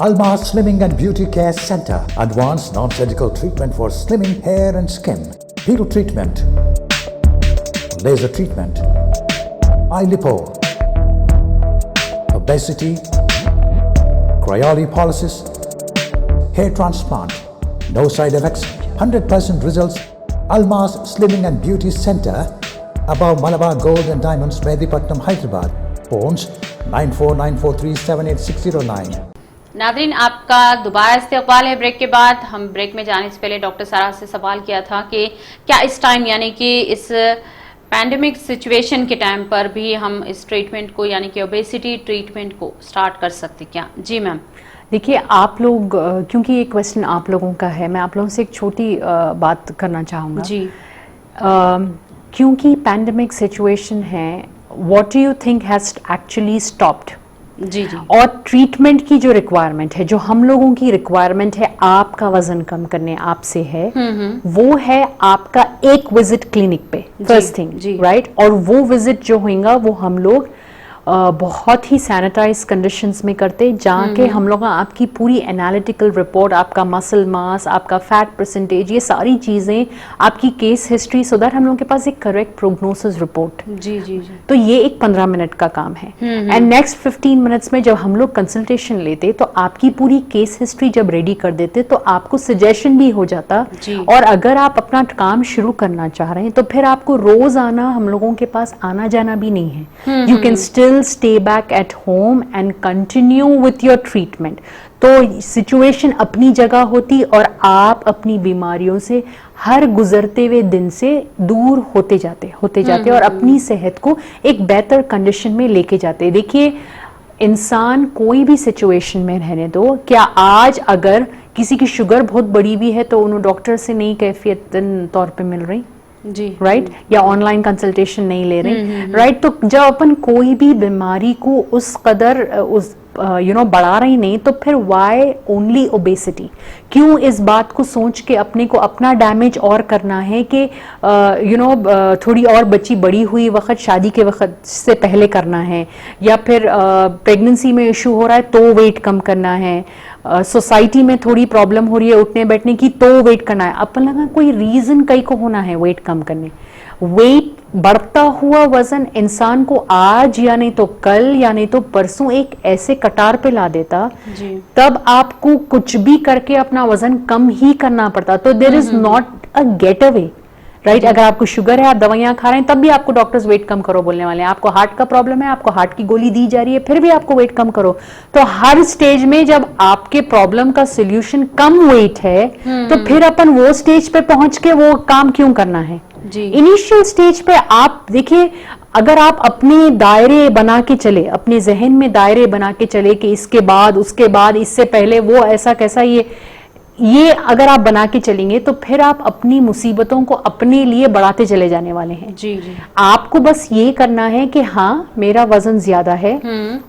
Almas Slimming and Beauty Care Center. Advanced non-surgical treatment for slimming hair and skin. Peel treatment. Laser treatment. Eye lipo. Obesity. Cryolipolysis. Hair transplant. No side effects. 100% results. Almas Slimming and Beauty Center. Above Malabar Gold and Diamonds, Medipatnam, Hyderabad. Phones 9494378609. Nadreen, आपका दोबारा इस्तकबाल है break के बाद। हम break में जाने से पहले डॉक्टर सारा से सवाल किया था कि क्या इस टाइम यानी कि इस पैंडेमिक सिचुएशन के टाइम पर भी हम इस ट्रीटमेंट को यानी कि ओबेसिटी ट्रीटमेंट को स्टार्ट कर सकते क्या? जी मैम। देखिए, आप लोग क्योंकि ये क्वेश्चन आप लोगों का है, मैं आप लोगों से एक छोटी बात करना चाहूँगा जी। क्योंकि पैंडेमिक सिचुएशन है, what do you think has actually stopped? जी जी। और ट्रीटमेंट की जो रिक्वायरमेंट है, जो हम लोगों की रिक्वायरमेंट है आपका वजन कम करने आपसे है, वो है आपका एक विजिट क्लिनिक पे, फर्स्ट थिंग, राइट? और वो विजिट जो होगा वो हम लोग बहुत ही सैनिटाइज कंडीशंस में करते, जहाँ के हम लोग आपकी पूरी एनालिटिकल रिपोर्ट, आपका मसल मास, आपका फैट परसेंटेज, ये सारी चीज़ें, आपकी केस हिस्ट्री, सो दैट हम लोग के पास एक करेक्ट प्रोग्नोसिस रिपोर्ट। जी जी जी। तो ये एक 15 मिनट का काम है। एंड नेक्स्ट 15 मिनट्स में जब हम लोग कंसल्टेशन लेते तो आपकी पूरी केस हिस्ट्री जब रेडी कर देते तो आपको सजेशन भी हो जाता। और अगर आप अपना काम शुरू करना चाह रहे हैं तो फिर आपको रोज आना, हम लोगों के पास आना जाना भी नहीं है। You can still stay back at home and continue with your treatment। तो सिचुएशन अपनी जगह होती और आप अपनी बीमारियों से हर गुजरते हुए दिन से दूर होते जाते और अपनी सेहत को एक बेहतर कंडीशन में लेके जाते। देखिए, इंसान कोई भी सिचुएशन में रहने दो, क्या आज अगर किसी की शुगर बहुत बड़ी भी है तो उन्हें डॉक्टर से नहीं कैफियत तौर पे मिल रही जी, राइट या ऑनलाइन कंसल्टेशन नहीं ले रहे, राइट? तो जब अपन कोई भी बीमारी को उस कदर उस बढ़ा रही नहीं, तो फिर वाई ओनली ओबेसिटी? क्यों इस बात को सोच के अपने को अपना डैमेज और करना है कि थोड़ी और बच्ची बड़ी हुई वक्त, शादी के वक्त से पहले करना है, या फिर प्रेगनेंसी में इशू हो रहा है तो वेट कम करना है, सोसाइटी में थोड़ी प्रॉब्लम हो रही है उठने बैठने की तो वेट करना है। अपन लगा कोई रीजन कई को होना है वेट कम करने। वेट बढ़ता हुआ वजन इंसान को आज या नहीं तो कल या नहीं तो परसों एक ऐसे कटार पे ला देता जी। तब आपको कुछ भी करके अपना वजन कम ही करना पड़ता। तो there is not a get away, right? अगर आपको शुगर है, आप दवाइयां खा रहे हैं, तब भी आपको डॉक्टर्स वेट कम करो बोलने वाले हैं। आपको हार्ट का प्रॉब्लम है, आपको हार्ट की गोली दी जा रही है, फिर भी आपको वेट कम करो। तो हर स्टेज में जब आपके प्रॉब्लम का सोल्यूशन कम वेट है तो फिर अपन वो स्टेज पे पहुंच के वो काम क्यों करना है? इनिशियल स्टेज पे आप देखिए, अगर आप अपने दायरे बना के चले, अपने जहन में दायरे बना के चले कि इसके बाद, उसके बाद, इससे पहले वो ऐसा कैसा, ये अगर आप बना के चलेंगे तो फिर आप अपनी मुसीबतों को अपने लिए बढ़ाते चले जाने वाले हैं। जी जी। आपको बस ये करना है कि हाँ, मेरा वजन ज्यादा है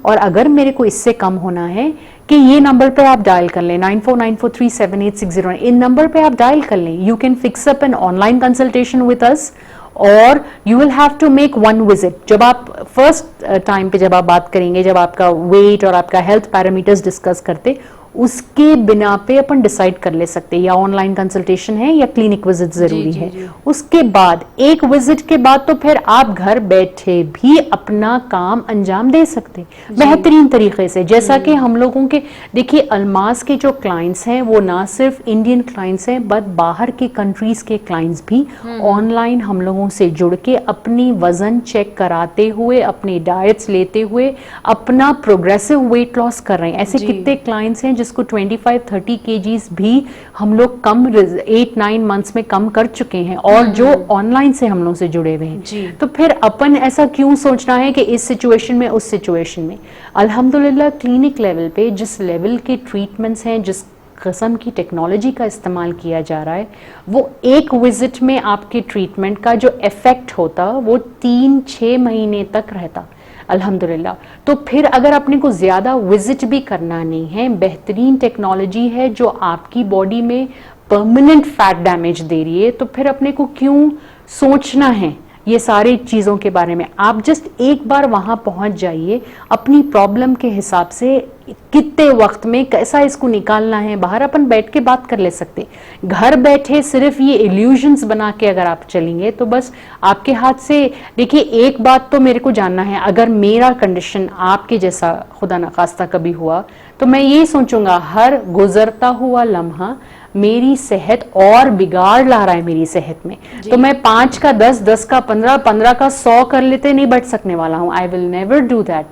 और अगर मेरे को इससे कम होना है कि ये नंबर पे आप डायल कर लें, 9494378609। इन नंबर पे आप डायल कर लें। You can fix up an online consultation with us और you will have to make one visit. जब आप फर्स्ट टाइम पे जब आप बात करेंगे, जब आपका वेट और आपका हेल्थ पैरामीटर्स डिस्कस करते, उसके बिना पे अपन डिसाइड कर ले सकते हैं या ऑनलाइन कंसल्टेशन है या क्लिनिक विजिट जरूरी है। उसके बाद एक विजिट के बाद तो फिर आप घर बैठे भी अपना काम अंजाम दे सकते बेहतरीन तरीके से। जैसा कि हम लोगों के देखिए, अल्मास के जो क्लाइंट्स हैं वो ना सिर्फ इंडियन क्लाइंट्स हैं बट बाहर के कंट्रीज के क्लाइंट्स भी ऑनलाइन हम लोगों से जुड़ के अपनी वजन चेक कराते हुए, अपनी डाइट्स लेते हुए अपना प्रोग्रेसिव वेट लॉस कर रहे हैं। ऐसे कितने क्लाइंट्स हैं जिसको 25-30 kgs भी हम लोग कम 8-9 मंथ्स में कम कर चुके हैं और जो ऑनलाइन से हम लोग से जुड़े हुए हैं। तो फिर अपन ऐसा क्यों सोचना है कि इस सिचुएशन में, उस सिचुएशन में? अल्हम्दुलिल्लाह क्लिनिक लेवल पे जिस लेवल के ट्रीटमेंट्स हैं, जिस किस्म की टेक्नोलॉजी का इस्तेमाल किया जा रहा है, वो एक विजिट में आपके ट्रीटमेंट का जो इफेक्ट होता वो 3-6 महीने तक रहता अल्हम्दुलिल्लाह। तो फिर अगर अपने को ज्यादा विजिट भी करना नहीं है, बेहतरीन टेक्नोलॉजी है जो आपकी बॉडी में परमानेंट फैट डैमेज दे रही है, तो फिर अपने को क्यों सोचना है ये सारी चीज़ों के बारे में? आप जस्ट एक बार वहाँ पहुँच जाइए, अपनी प्रॉब्लम के हिसाब से कितने वक्त में कैसा इसको निकालना है, बाहर अपन बैठ के बात कर ले सकते। घर बैठे सिर्फ ये इल्यूजन्स बना के अगर आप चलेंगे तो बस आपके हाथ से। देखिए, एक बात तो मेरे को जानना है, अगर मेरा कंडीशन आपके जैसा खुदा न खास्ता कभी हुआ तो मैं ये सोचूंगा हर गुजरता हुआ लम्हा मेरी सेहत और बिगाड़ ला रहा है मेरी सेहत में, तो मैं 5 का 10, 10 का 15, 15 का 100 कर लेते नहीं बढ़ सकने वाला हूं। I will never do that.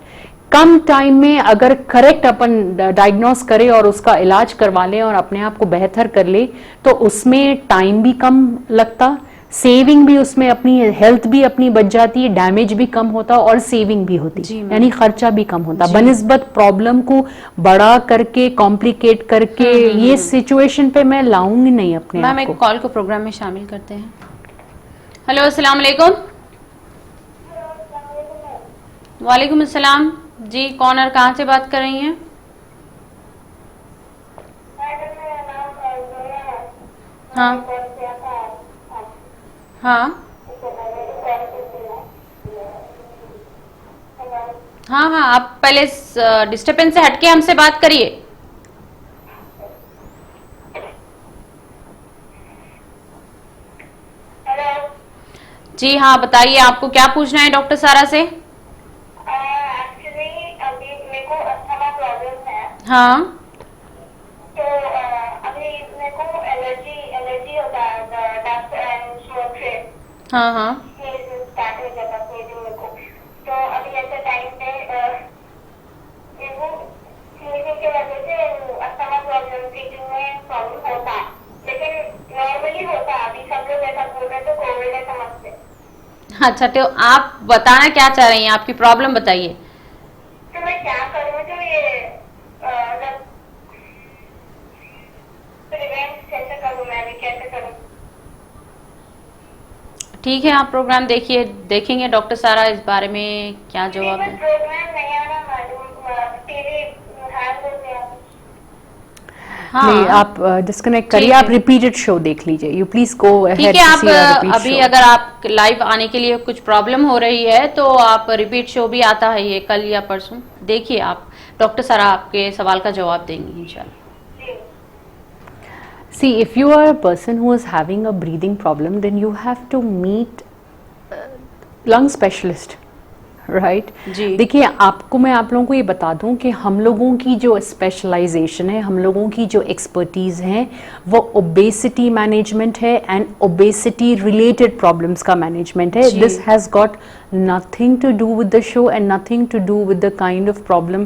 Come time में अगर करेक्ट अपन डायग्नोस करें और उसका इलाज करवा लें और अपने आप को बेहतर कर ले तो उसमें टाइम भी कम लगता, सेविंग भी उसमें, अपनी हेल्थ भी अपनी बच जाती है, डैमेज भी कम होता और सेविंग भी होती, यानी खर्चा भी कम होता। बनिस्बत प्रॉब्लम को बड़ा करके कॉम्प्लिकेट करके ये सिचुएशन पे मैं लाऊंगी नहीं अपने आप को। मैम एक कॉल को प्रोग्राम में शामिल करते हैं। हेलो, अस्सलाम वालेकुम। वालेकुम अस्सलाम जी, कौन और कहाँ से बात कर रही हैं? हाँ हाँ हाँ हाँ, आप पहले डिस्टर्बेंस से हटके हमसे बात करिए। जी हाँ, बताइए आपको क्या पूछना है डॉक्टर सारा से? एक्चुअली अभी मेरे को अस्थमा प्रॉब्लम है। हाँ तो अभी मेरे को एलर्जी होता है डस्ट एंड स्मोक से। हाँ हाँ स्टार्ट हो जाता है मेरे को। तो अभी ऐसे टाइम पे मेरे को स्नीजिंग की वजह से अस्थमा प्रॉब्लम ब्रीथिंग में प्रॉब्लम होता है, लेकिन नॉर्मली होता है। अभी सब लोग ऐसा बोल रहे तो कोविड है समझते। अच्छा, तो आप बताना क्या चाह रही हैं, आपकी प्रॉब्लम बताइए। तो मैं क्या करूँ, तो ये प्रिवेंट कैसे करूँ, मैं अभी कैसे करूँ? ठीक है, आप प्रोग्राम देखिए, देखेंगे डॉक्टर सारा इस बारे में क्या जवाब है। प्रोग्राम नहीं आ रहा मालूम, टीवी हैंग हो गया। नहीं, आप डिस्कनेक्ट करिए, आप रिपीटेड शो देख लीजिए। You please go ahead. ठीक है, आप अभी अगर आप लाइव आने के लिए कुछ प्रॉब्लम हो रही है तो आप रिपीट शो भी आता है ये कल या परसों, देखिए आप, डॉक्टर सारा आपके सवाल का जवाब देंगी इंशाल्लाह। See, if you are a person who is having a breathing problem, then you have to meet lung specialist, right? जी। देखिए, आपको मैं आप लोगों को ये बता दूं कि हम लोगों की जो स्पेशलाइजेशन है, हम लोगों की जो एक्सपर्टीज है वो ओबेसिटी मैनेजमेंट है एंड ओबेसिटी रिलेटेड प्रॉब्लम्स का मैनेजमेंट है। This has got nothing to do with the show and nothing to do with the kind of problem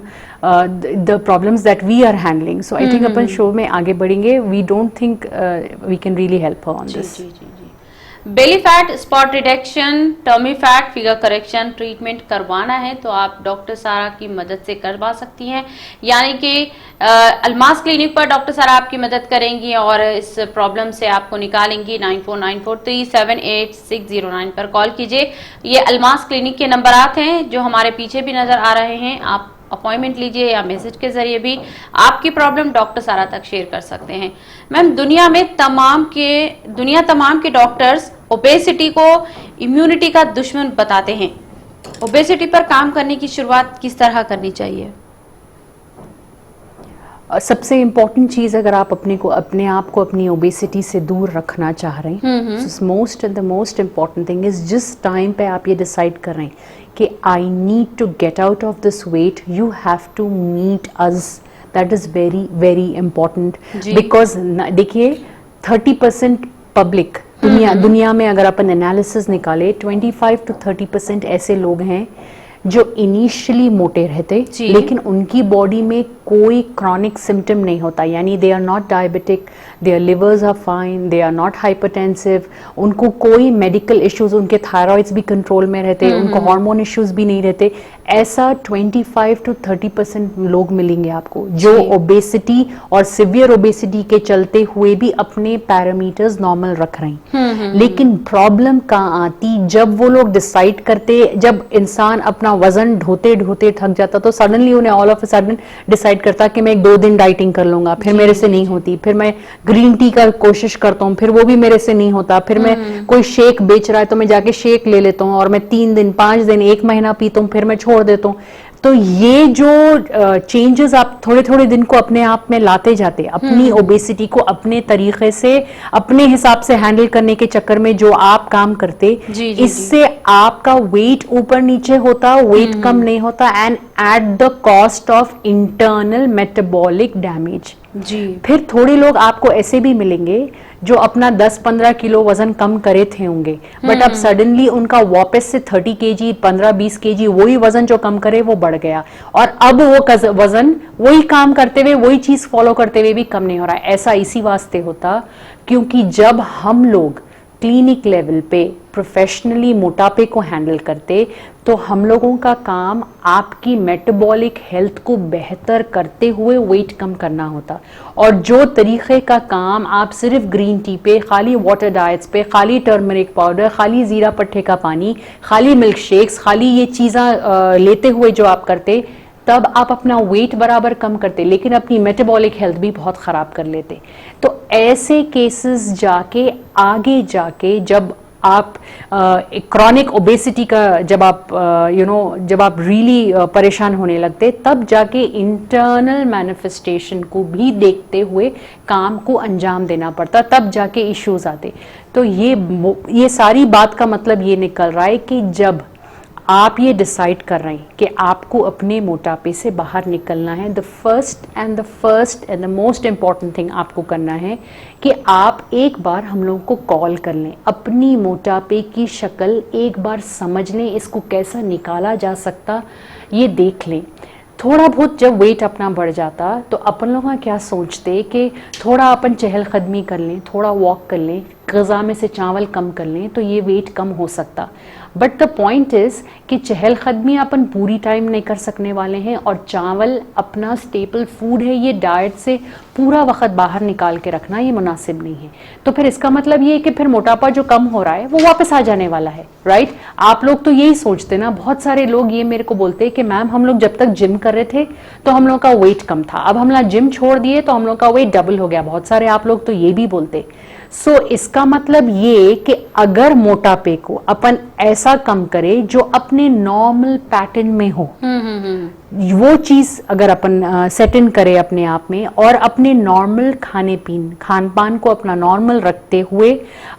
the problems that we are handling. So I think upon show में आगे बढ़ेंगे। We don't think we can really help her on this. जी जी जी। Belly fat, spot reduction, tummy fat, figure correction treatment करवाना है तो आप डॉक्टर सारा की मदद से करवा सकती हैं, यानी कि अलमास क्लिनिक पर डॉक्टर सारा आपकी मदद करेंगी और इस प्रॉब्लम से आपको निकालेंगी। 9494378609 पर कॉल कीजिए। ये अलमास क्लिनिक के नंबरात हैं जो हमारे पीछे भी नजर आ रहे हैं। आप अपॉइंटमेंट लीजिए या मैसेज के जरिए भी आपकी प्रॉब्लम डॉक्टर सारा तक शेयर कर सकते हैं। मैम, दुनिया तमाम के डॉक्टर्स ओबेसिटी को इम्यूनिटी का दुश्मन बताते हैं। ओबेसिटी पर काम करने की शुरुआत किस तरह करनी चाहिए? सबसे इम्पोर्टेंट चीज, अगर आप अपने आप को अपनी ओबेसिटी से दूर रखना चाह रहे हैं, the most important thing is जिस टाइम पे आप ये डिसाइड कर रहे हैं कि I need to get out of this weight, you have to meet us. That is very very important, because देखिए 30% पब्लिक दुनिया में अगर अपन एनालिसिस निकाले 25 to 30% ऐसे लोग हैं जो इनिशियली मोटे रहते लेकिन उनकी बॉडी में कोई क्रॉनिक सिम्टम नहीं होता, यानी they are not diabetic, their livers are fine, they are not hypertensive, उनको कोई मेडिकल इश्यूज, उनके थायराइड्स भी कंट्रोल में रहते, उनको हार्मोन इश्यूज भी नहीं रहते। ऐसा 25 to 30% लोग मिलेंगे आपको जो ओबेसिटी और सिवियर ओबेसिटी के चलते हुए भी अपने पैरामीटर्स नॉर्मल रख रहे हैं। लेकिन प्रॉब्लम कहाँ आती, जब वो लोग डिसाइड करते, जब इंसान अपना वजन ढोते ढोते थक जाता तो सडनली उन्हें all of a sudden decide करता कि मैं 1-2 दिन डाइटिंग कर लूंगा, फिर मेरे से नहीं होती, फिर मैं ग्रीन टी का कोशिश करता हूँ, फिर वो भी मेरे से नहीं होता, फिर मैं कोई शेक बेच रहा है तो मैं जाके शेक ले लेता हूँ और मैं 3 दिन 5 दिन 1 महीना पीता हूँ, फिर मैं छोड़ देता हूँ। तो ये जो चेंजेस आप थोड़े थोड़े दिन को अपने आप में लाते जाते, अपनी ओबेसिटी को अपने तरीके से अपने हिसाब से हैंडल करने के चक्कर में जो आप काम करते, इससे आपका वेट ऊपर नीचे होता, वेट कम नहीं होता, and at the cost of internal metabolic damage. जी। फिर थोड़े लोग आपको ऐसे भी मिलेंगे जो अपना 10-15 किलो वजन कम करे थे होंगे, बट अब सडनली उनका वापस से 30 केजी 15-20 केजी वही वजन जो कम करे वो बढ़ गया, और अब वो वजन वही काम करते हुए वही चीज फॉलो करते हुए भी कम नहीं हो रहा है। ऐसा इसी वास्ते होता क्योंकि जब हम लोग क्लिनिक लेवल पे प्रोफेशनली मोटापे को हैंडल करते तो हम लोगों का काम आपकी मेटाबॉलिक हेल्थ को बेहतर करते हुए वेट कम करना होता, और जो तरीके का काम आप सिर्फ ग्रीन टी पे, खाली वाटर डाइट्स पे, खाली टर्मरिक पाउडर, खाली जीरा पट्टे का पानी, खाली मिल्क शेक्स, खाली ये चीज़ें लेते हुए जो आप करते, तब आप अपना वेट बराबर कम करते लेकिन अपनी मेटाबॉलिक हेल्थ भी बहुत ख़राब कर लेते। तो ऐसे केसेस जाके आगे जाके जब आप क्रॉनिक ओबेसिटी का जब आप जब आप रियली परेशान होने लगते, तब जाके इंटरनल मैनिफेस्टेशन को भी देखते हुए काम को अंजाम देना पड़ता, तब जाके इश्यूज आते। तो ये सारी बात का मतलब ये निकल रहा है कि जब आप ये डिसाइड कर रहे हैं कि आपको अपने मोटापे से बाहर निकलना है, the first and the most important thing आपको करना है कि आप एक बार हम लोगों को कॉल कर लें, अपनी मोटापे की शक्ल एक बार समझ लें, इसको कैसा निकाला जा सकता ये देख लें। थोड़ा बहुत जब वेट अपना बढ़ जाता तो अपन लोग क्या सोचते कि थोड़ा अपन चहलकदमी कर लें, थोड़ा वॉक कर लें, ग़िज़ा में से चावल कम कर लें तो ये वेट कम हो सकता। बट द पॉइंट इज़ कि चहलकदमी अपन पूरी टाइम नहीं कर सकने वाले हैं, और चावल अपना स्टेपल फूड है, ये डाइट से पूरा वक्त बाहर निकाल के रखना ये मुनासिब नहीं है। तो फिर इसका मतलब ये है कि फिर मोटापा जो कम हो रहा है वो वापस आ जाने वाला है, राइट? आप लोग तो यही सोचते ना, बहुत सारे लोग ये मेरे को बोलते हैं कि मैम हम लोग जब तक जिम कर रहे थे तो हम लोग का वेट कम था, अब हम लोग जिम छोड़ दिए तो हम लोग का वेट डबल हो गया। बहुत सारे आप लोग तो ये भी बोलते। सो इसका मतलब ये कि अगर मोटापे को अपन ऐसा कम करे जो अपने नॉर्मल पैटर्न में हो, वो चीज अगर अपन सेट इन करे अपने आप में, और अपने नॉर्मल खान पान को अपना नॉर्मल रखते हुए,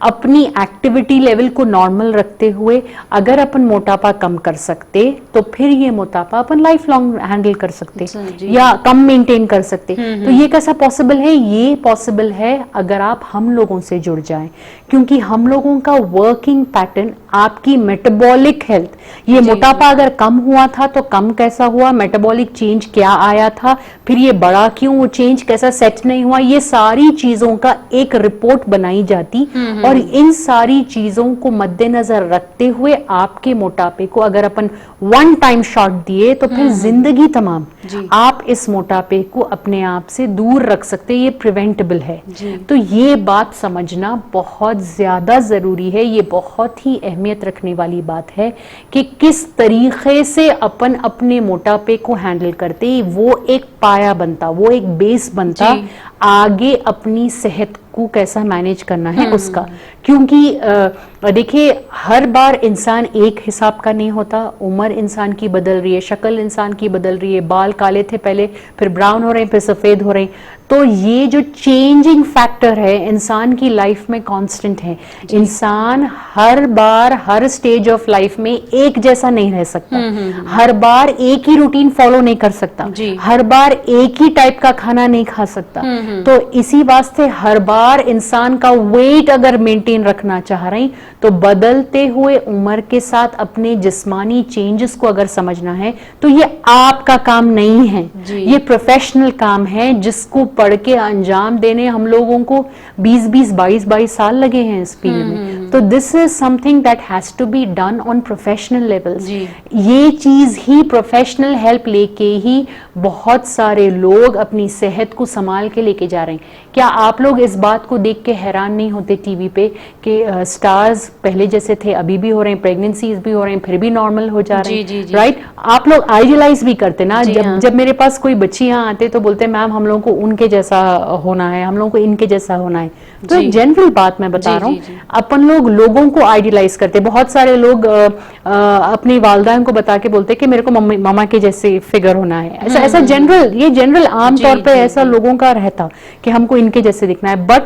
अपनी एक्टिविटी लेवल को नॉर्मल रखते हुए अगर अपन मोटापा कम कर सकते तो फिर ये मोटापा अपन लाइफ लॉन्ग हैंडल कर सकते या कम मेंटेन कर सकते। तो ये कैसा पॉसिबल है? ये पॉसिबल है अगर आप हम लोगों से जुड़ जाएं, क्योंकि हम लोगों का वर्किंग पैटर्न, आपकी मेटाबॉलिक हेल्थ, ये मोटापा अगर कम हुआ था तो कम कैसा हुआ, मेटाबॉलिक चेंज क्या आया था, फिर ये बड़ा क्यों, वो चेंज कैसा सेट नहीं हुआ, ये सारी चीजों का एक रिपोर्ट बनाई जाती, और इन सारी चीजों को मद्देनजर रखते हुए आपके मोटापे को अगर अपन वन टाइम शॉट दिए तो फिर जिंदगी तमाम आप इस मोटापे को अपने आप से दूर रख सकते, ये प्रिवेंटेबल है। तो ये बात समझना बहुत ज्यादा जरूरी है, ये बहुत ही अहमियत रखने वाली बात है कि किस तरीके से अपन अपने मोटापे को हैंडल करते, वो एक पाया बनता, वो एक बेस बनता आगे अपनी सेहत को कैसा मैनेज करना है उसका। क्योंकि देखिए हर बार इंसान एक हिसाब का नहीं होता, उम्र इंसान की बदल रही है, शक्ल इंसान की बदल रही है, बाल काले थे पहले, फिर ब्राउन हो रहे हैं, फिर सफेद हो रहे हैं। तो ये जो चेंजिंग फैक्टर है इंसान की लाइफ में कांस्टेंट है। इंसान हर बार हर स्टेज ऑफ लाइफ में एक जैसा नहीं रह सकता, हर बार एक ही रूटीन फॉलो नहीं कर सकता, हर बार एक ही टाइप का खाना नहीं खा सकता। तो इसी वास्ते हर बार इंसान का वेट अगर मेंटेन रखना चाह रहे हैं तो बदलते हुए उम्र के साथ अपने जिस्मानी चेंजेस को अगर समझना है तो ये आपका काम नहीं है, ये प्रोफेशनल काम है जिसको पढ़ के अंजाम देने हम लोगों को 20-22 साल लगे हैं इस फील्ड में। तो this is something that has to be done on professional levels. ये चीज ही प्रोफेशनल हेल्प लेके ही बहुत सारे लोग अपनी सेहत को संभाल के लेके जा रहे हैं। क्या आप लोग इस बात को देख के हैरान नहीं होते टीवी पे कि स्टार्स पहले जैसे थे अभी भी हो रहे हैं, प्रेगनेंसीज भी हो रहे हैं, फिर भी नॉर्मल हो जा रहे हैं, राइट? आप लोग आइडियलाइज भी करते ना, जब मेरे पास कोई बच्ची यहाँ आते तो बोलते मैम हम लोगों को उनके जैसा होना है, हम लोगों को इनके जैसा होना है। तो जनरल बात मैं बता रहा हूँ, अपन लोग लोग लोगों को आइडियलाइज करते हैं। बहुत सारे लोग अपनी वालदान को बता के बोलते हैं कि मेरे को मामा के जैसे फिगर होना है। ऐसा जनरल आम तौर पे ऐसा लोगों का रहता कि हमको इनके जैसे दिखना है। बट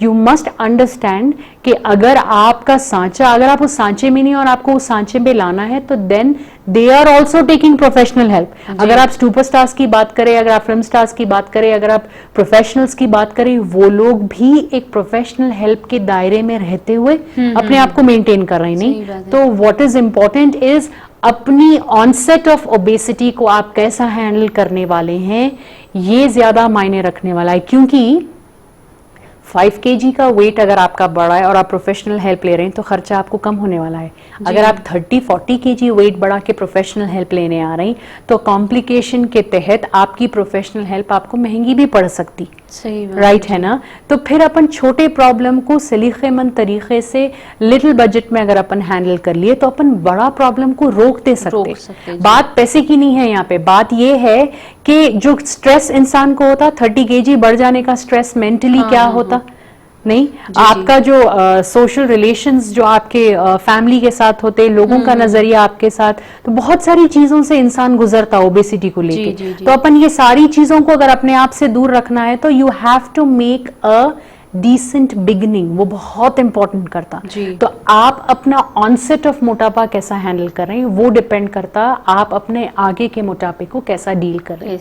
यू मस्ट अंडरस्टैंड कि अगर आपका सांचा, अगर आप उस सांचे में नहीं और आपको उस सांचे में लाना है, तो then they are also taking professional help. अगर आप सुपरस्टार्स की बात करें, अगर आप फिल्म स्टार्स की बात करें, अगर आप प्रोफेशनल्स की बात करें, वो लोग भी एक प्रोफेशनल हेल्प के दायरे में रहते हुए अपने आप को मेंटेन कर रहे हैं। नहीं तो व्हाट इज इंपॉर्टेंट इज अपनी ऑनसेट ऑफ ओबेसिटी को आप कैसा हैंडल करने वाले हैं, ये ज्यादा मायने रखने वाला है। क्योंकि 5 kg का वेट अगर आपका बढ़ा है और आप प्रोफेशनल हेल्प ले रहे हैं तो खर्चा आपको कम होने वाला है। अगर आप 30-40 kg वेट बढ़ा के प्रोफेशनल हेल्प लेने आ रहे हैं तो कॉम्प्लिकेशन के तहत आपकी प्रोफेशनल हेल्प आपको महंगी भी पड़ सकती। सही बात, राइट है ना। तो फिर अपन छोटे प्रॉब्लम को सलीकेमंद तरीके से लिटिल बजट में अगर अपन हैंडल कर लिए तो अपन बड़ा प्रॉब्लम को रोक दे सकते। बात पैसे की नहीं है यहाँ पे, बात ये है कि जो स्ट्रेस इंसान को होता 30 kg बढ़ जाने का स्ट्रेस मेंटली क्या होता नहीं, आपका जो सोशल रिलेशंस जो आपके फैमिली के साथ होते, लोगों का नजरिया आपके साथ, तो बहुत सारी चीजों से इंसान गुजरता ओबेसिटी को लेके। तो अपन ये सारी चीजों को अगर अपने आप से दूर रखना है तो you have to make a decent beginning, वो बहुत इंपॉर्टेंट करता। तो आप अपना ऑनसेट ऑफ मोटापा कैसा हैंडल कर रहे हैं वो डिपेंड करता आप अपने आगे के मोटापे को कैसा डील कर रहे हैं।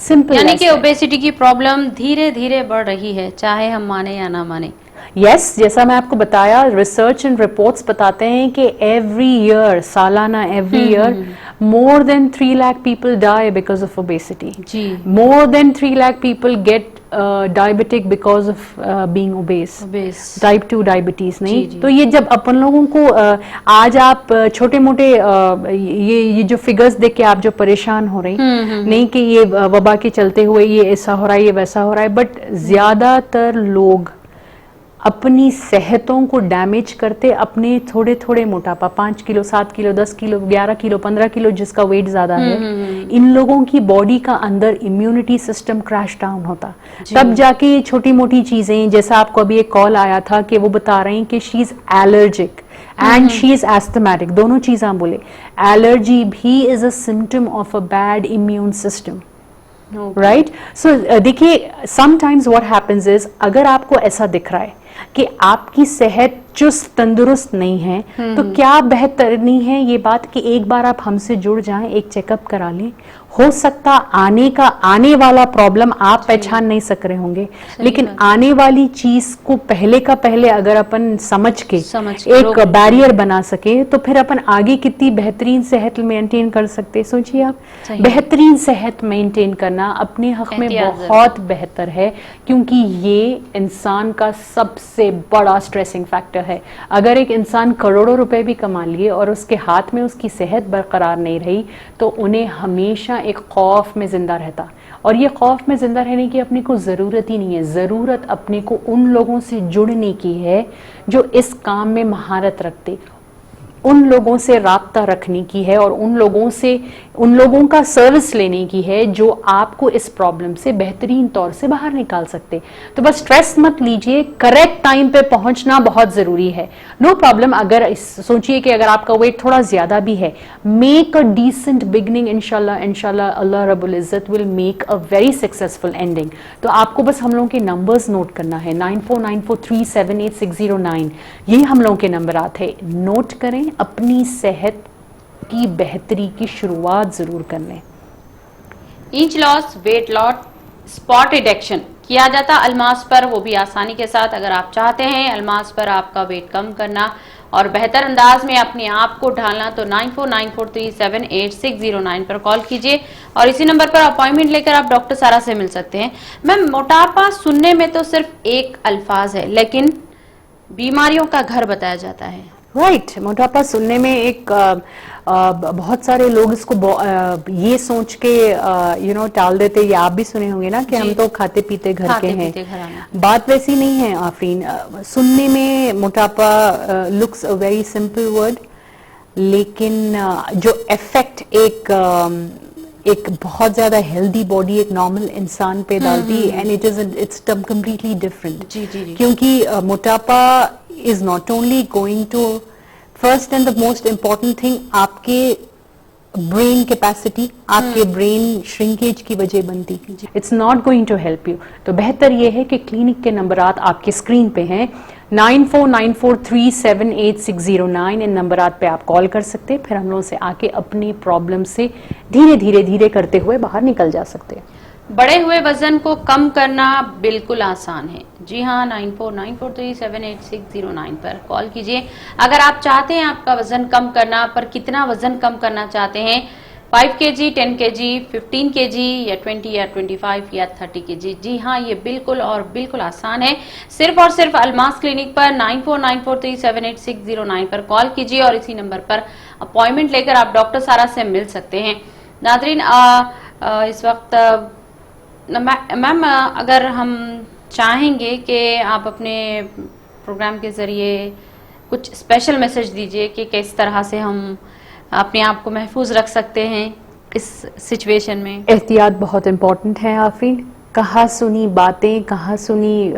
सिंपल, यानी कि ओबेसिटी की प्रॉब्लम धीरे धीरे बढ़ रही है, चाहे हम माने या ना माने। यस, जैसा मैं आपको बताया, रिसर्च एंड रिपोर्ट्स बताते हैं कि एवरी ईयर, सालाना every year more than 3 lakh people die because of obesity. More than 3 lakh people get diabetic because of being obese. Type 2 diabetes नहीं। तो ये जब अपन लोगों को आज आप छोटे मोटे ये जो फिगर्स देख के आप जो परेशान हो रहे हैं नहीं कि ये वबा के चलते हुए ये ऐसा हो रहा है, ये वैसा हो रहा है, बट ज्यादातर लोग अपनी सेहतों को डैमेज करते अपने थोड़े थोड़े मोटापा, 5 kilo, 7 kilo, 10 kilo, 11 kilo, 15 kilo जिसका वेट ज्यादा है, इन लोगों की बॉडी का अंदर इम्यूनिटी सिस्टम क्रैश डाउन होता। तब जाके ये छोटी मोटी चीजें, जैसा आपको अभी एक कॉल आया था कि वो बता रहे हैं कि she is allergic and she is asthmatic, दोनों चीजें हम बोले। एलर्जी भी is a symptom of a bad immune system. Right, so देखिए, समटाइम्स व्हाट हैपेंस इज, अगर आपको ऐसा दिख रहा है कि आपकी सेहत चुस्त तंदुरुस्त नहीं है, तो क्या बेहतर नहीं है ये बात कि एक बार आप हमसे जुड़ जाएं, एक चेकअप करा लें। हो सकता आने वाला प्रॉब्लम आप पहचान नहीं सक रहे होंगे, लेकिन आने वाली चीज को पहले का पहले अगर अपन समझ के एक बैरियर बना सके तो फिर अपन आगे कितनी बेहतरीन सेहत मेंटेन कर सकते। सोचिए आप, बेहतरीन सेहत मेंटेन करना अपने हक में बहुत बेहतर है, क्योंकि ये इंसान का सबसे बड़ा स्ट्रेसिंग फैक्टर है। अगर एक इंसान करोड़ों रुपए भी कमा लिए और उसके हाथ में उसकी सेहत बरकरार नहीं रही तो उन्हें हमेशा एक खौफ में जिंदा रहता। और ये खौफ में जिंदा रहने की अपने को जरूरत ही नहीं है। जरूरत अपने को उन लोगों से जुड़ने की है जो इस काम में महारत रखते, उन लोगों से राब्ता रखने की है और उन लोगों का सर्विस लेने की है जो आपको इस प्रॉब्लम से बेहतरीन तौर से बाहर निकाल सकते। तो बस स्ट्रेस मत लीजिए, करेक्ट टाइम पे पहुंचना बहुत जरूरी है। नो प्रॉब्लम, अगर सोचिए कि अगर आपका वेट थोड़ा ज्यादा भी है, मेक अ डिसेंट बिगनिंग, इंशाल्लाह अल्लाह रब्बुल इज्जत will make a very successful ending. तो आपको बस हम लोगों के नंबर्स नोट करना है, 9494378609, यही हम लोगों के नंबर आते हैं, नोट करें। अपनी सेहत की बेहतरी की शुरुआत जरूर कर लें। Inch loss, weight loss, spot reduction किया जाता अल्मास पर, वो भी आसानी के साथ। अगर आप चाहते हैं अल्मास पर आपका वेट कम करना और बेहतर अंदाज में अपने आप को ढालना, तो 9494378609 पर कॉल कीजिए और इसी नंबर पर अपॉइंटमेंट लेकर आप डॉक्टर सारा से मिल सकते हैं। मैम, मोटापा सुनने में तो सिर्फ एक अल्फाज है, लेकिन बीमारियों का घर बताया जाता है। राइट, मोटापा सुनने में एक बहुत सारे लोग इसको ये सोच के टाल देते, ये आप भी सुने होंगे ना कि हम तो खाते पीते घर के हैं। बात वैसी नहीं है आफरीन। सुनने में मोटापा looks a very simple word, लेकिन जो इफेक्ट एक बहुत ज्यादा हेल्दी बॉडी, एक नॉर्मल इंसान पे डालती, एंड इट्स कम्प्लीटली डिफरेंट। क्योंकि मोटापा is not only going to, first and the most important thing, आपके ब्रेन कैपेसिटी, आपके ब्रेन श्रिंकेज की वजह बनती, it's not going to help you. तो बेहतर ये है कि क्लिनिक के नंबरात आपके स्क्रीन पे हैं, 9494378609, इन नंबरात पे आप कॉल कर सकते हैं, फिर हम लोगों से आके अपनी प्रॉब्लम से धीरे धीरे करते हुए बाहर निकल जा सकते हैं। बढ़े हुए वजन को कम करना बिल्कुल आसान है। जी हाँ, 9494378609 पर कॉल कीजिए अगर आप चाहते हैं आपका वजन कम करना। पर कितना वजन कम करना चाहते हैं? 5 kg, 10 kg, 15 kg या 20 या 25 या 30 kg? जी हाँ, ये बिल्कुल और बिल्कुल आसान है। सिर्फ और सिर्फ अलमास क्लिनिक पर 9494378609 पर कॉल कीजिए और इसी नंबर पर अपॉइंटमेंट लेकर आप डॉक्टर सारा से मिल सकते हैं। नादरीन, इस वक्त मैम अगर हम चाहेंगे कि आप अपने प्रोग्राम के ज़रिए कुछ स्पेशल मैसेज दीजिए कि किस तरह से हम अपने आप को महफूज रख सकते हैं इस सिचुएशन में। एहतियात बहुत इम्पोर्टेंट है आफरीन। कहाँ सुनी बातें, कहाँ सुनी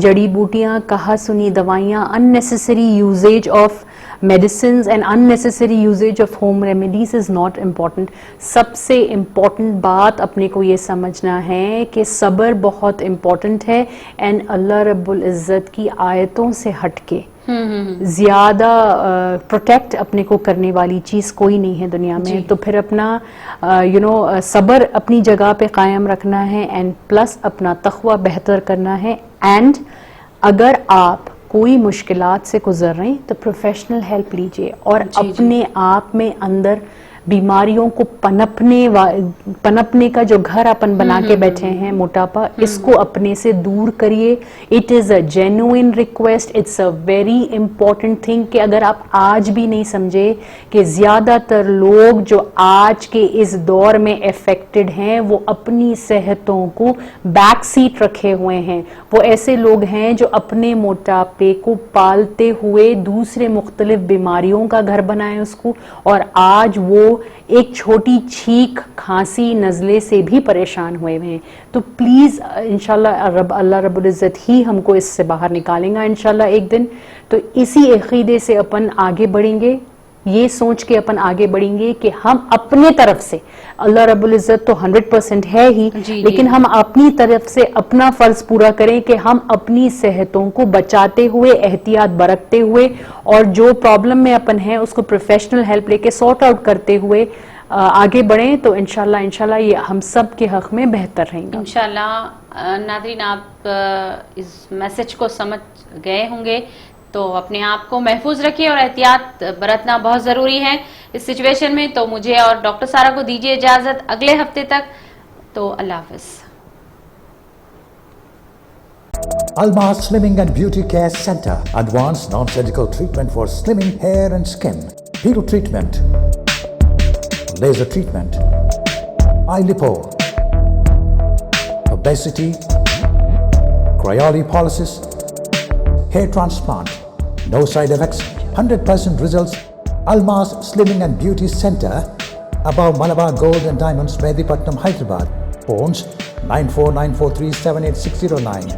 जड़ी बूटियाँ, कहाँ सुनी दवाइयाँ, unnecessary uses of medicines and unnecessary usage of home remedies is not important। सबसे important बात अपने को ये समझना है कि सब्र बहुत important है एंड अल्लाह रब्बुल इज़्ज़त की आयतों से हटके ज्यादा प्रोटेक्ट अपने को करने वाली चीज कोई नहीं है दुनिया में। तो फिर अपना सब्र अपनी जगह पे कायम रखना है एंड प्लस अपना तक़वा बेहतर करना है। एंड अगर आप कोई मुश्किलात से गुजर रहे हैं तो प्रोफेशनल हेल्प लीजिए और अपने आप में अंदर बीमारियों को पनपने का जो घर अपन बना के बैठे हैं, मोटापा, इसको अपने से दूर करिए। It is a genuine request, it's a very important thing कि अगर आप आज भी नहीं समझे कि ज्यादातर लोग जो आज के इस दौर में अफेक्टेड हैं वो अपनी सेहतों को बैक सीट रखे हुए हैं। वो ऐसे लोग हैं जो अपने मोटापे को पालते हुए दूसरे मुख्तलिफ बीमारियों का घर बनाए उसको, और आज वो एक छोटी छींक, खांसी, नज़ले से भी परेशान हुए हैं। तो प्लीज इंशाल्लाह अल्लाह रब्बुल इज़्ज़त ही हमको इससे बाहर निकालेगा इंशाल्लाह एक दिन। तो इसी अकीदे से अपन आगे बढ़ेंगे, ये सोच के अपन आगे बढ़ेंगे कि हम अपने तरफ से, अल्लाह रब्बुल इज़्ज़त तो 100% है ही, लेकिन हम अपनी तरफ से अपना फर्ज पूरा करें कि हम अपनी सेहतों को बचाते हुए, एहतियात बरतते हुए और जो प्रॉब्लम में अपन है उसको प्रोफेशनल हेल्प लेके सॉर्ट आउट करते हुए आगे बढ़ें। तो इंशाल्लाह ये हम सब के हक में बेहतर रहेंगे इंशाल्लाह। नादरीन, आप इस मैसेज को समझ गए होंगे, तो अपने आप को महफूज रखिए और एहतियात बरतना बहुत ज़रूरी है इस सिचुएशन में। तो मुझे और डॉक्टर सारा को दीजिए इजाज़त अगले हफ्ते तक। तो अल्लाह हाफ़िज़। Almas Slimming and Beauty Care Center. Advanced non-surgical treatment for slimming hair and skin. Piro treatment. Laser treatment. Eye lipo. Obesity. Cryolipolysis. Hair transplant. No side effects. 100% results. Almas Slimming and Beauty Center. Above Malabar Gold and Diamonds, Medipatnam, Hyderabad. Phones 9494378609.